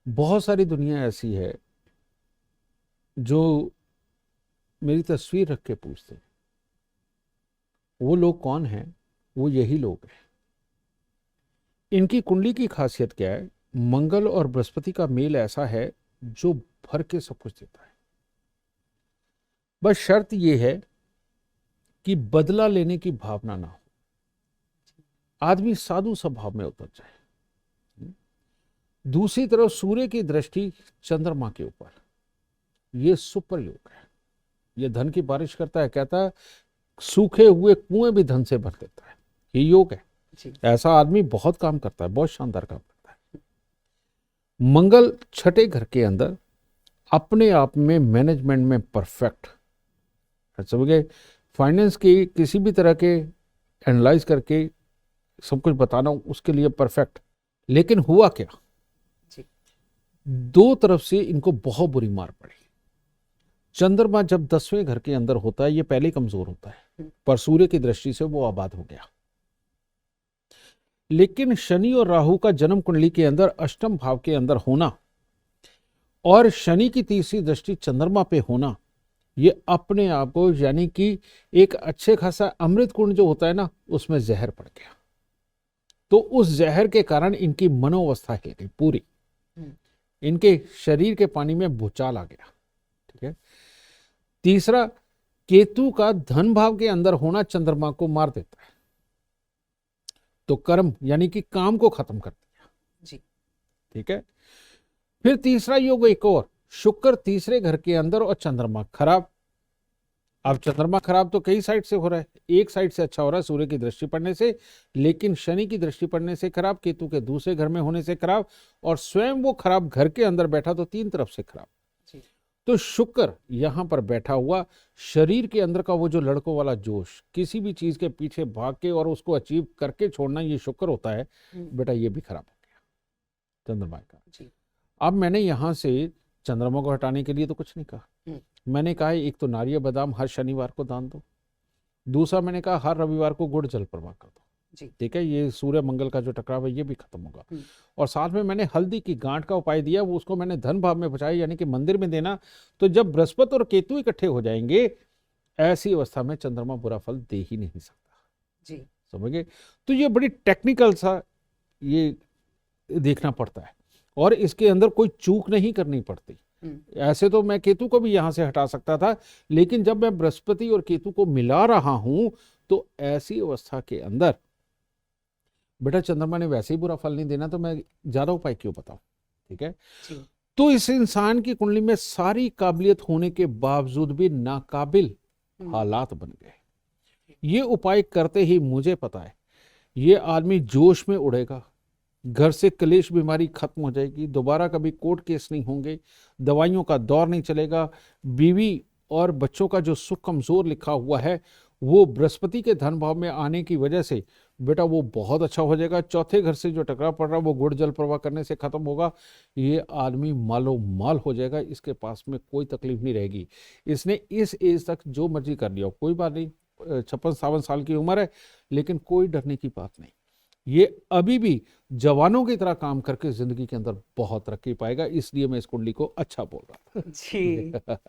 बहुत सारी दुनिया ऐसी है जो मेरी तस्वीर रख के पूछते हैं, वो लोग कौन हैं? वो यही लोग हैं। इनकी कुंडली की खासियत क्या है? मंगल और बृहस्पति का मेल ऐसा है जो भर के सब कुछ देता है। बस शर्त यह है कि बदला लेने की भावना ना हो, आदमी साधु स्वभाव में उतर जाए। दूसरी तरफ सूर्य की दृष्टि चंद्रमा के ऊपर, यह सुपर योग है। यह धन की बारिश करता है। कहता है सूखे हुए कुएं भी धन से भर देता है। ये योग है। ऐसा आदमी बहुत काम करता है, बहुत शानदार काम करता है। मंगल छठे घर के अंदर अपने आप में मैनेजमेंट में परफेक्ट, समझ गए? फाइनेंस की किसी भी तरह के एनालाइज करके सब कुछ बताना उसके लिए परफेक्ट। लेकिन हुआ क्या, दो तरफ से इनको बहुत बुरी मार पड़ी। चंद्रमा जब 10वें घर के अंदर होता है, ये पहले कमजोर होता है, पर सूर्य की दृष्टि से वो आबाद हो गया। लेकिन शनि और राहु का जन्म कुंडली के अंदर अष्टम भाव के अंदर होना और शनि की तीसरी दृष्टि चंद्रमा पे होना, ये अपने आप को, यानी कि एक अच्छे खासा अमृत कुंड जो होता है ना, उसमें जहर पड़ गया। तो उस जहर के कारण इनकी मनोअवस्था हिल गई पूरी, इनके शरीर के पानी में भूचाल आ गया। ठीक है। तीसरा, केतु का धन भाव के अंदर होना चंद्रमा को मार देता है, तो कर्म यानी कि काम को खत्म कर दिया जी। ठीक है। फिर तीसरा योग एक और, शुक्र तीसरे घर के अंदर और चंद्रमा खराब। अब चंद्रमा खराब तो कई साइड से हो रहा है, एक साइड से अच्छा हो रहा है सूर्य की दृष्टि पड़ने से, लेकिन शनि की दृष्टि पड़ने से खराब, केतु के दूसरे घर में होने से खराब, और स्वयं वो खराब घर के अंदर बैठा तो तीन तरफ से खराब। तो शुक्र यहां पर बैठा हुआ, शरीर के अंदर का वो जो लड़कों वाला जोश, किसी भी चीज के पीछे भाग के और उसको अचीव करके छोड़ना, ये शुक्र होता है। बेटा ये भी खराब हो गया चंद्रमा का। अब मैंने यहां से चंद्रमा को हटाने के लिए तो कुछ नहीं कहा। मैंने कहा एक तो नारियल बादाम हर शनिवार को दान दो, दूसरा मैंने कहा हर रविवार को गुड़ जल प्रवाह कर दो। ठीक है, ये सूर्य मंगल का जो टकराव है ये भी खत्म होगा। और साथ में मैंने हल्दी की गांठ का उपाय दिया, वो उसको मैंने धन भाव में बचाया, यानी कि मंदिर में देना। तो जब बृहस्पति और केतु इकट्ठे हो जाएंगे, ऐसी अवस्था में चंद्रमा बुरा फल दे ही नहीं सकता जी। समझ गए? तो ये बड़ी टेक्निकल सा ये देखना पड़ता है, और इसके अंदर कोई चूक नहीं करनी पड़ती। ऐसे तो मैं केतु को भी यहां से हटा सकता था, लेकिन जब मैं बृहस्पति और केतु को मिला रहा हूं, तो ऐसी अवस्था के अंदर बेटा चंद्रमा ने वैसे ही बुरा फल नहीं देना, तो मैं ज्यादा उपाय क्यों बताऊं? ठीक है। तो इस इंसान की कुंडली में सारी काबिलियत होने के बावजूद भी नाकाबिल हालात बन गए। ये उपाय करते ही मुझे पता है ये आदमी जोश में उड़ेगा, घर से कलेश बीमारी खत्म हो जाएगी, दोबारा कभी कोर्ट केस नहीं होंगे, दवाइयों का दौर नहीं चलेगा, बीवी और बच्चों का जो सुख कमजोर लिखा हुआ है वो बृहस्पति के धन भाव में आने की वजह से बेटा वो बहुत अच्छा हो जाएगा। चौथे घर से जो टकराव पड़ रहा है वो गुड़ जल प्रवाह करने से खत्म होगा। ये आदमी मालो माल हो जाएगा, इसके पास में कोई तकलीफ नहीं रहेगी। इसने इस एज तक जो मर्जी कर लिया, कोई बात नहीं, 56-57 साल की उम्र है, लेकिन कोई डरने की बात नहीं। ये अभी भी जवानों की तरह काम करके जिंदगी के अंदर बहुत तरक्की पाएगा। इसलिए मैं इस कुंडली को अच्छा बोल रहा था जी।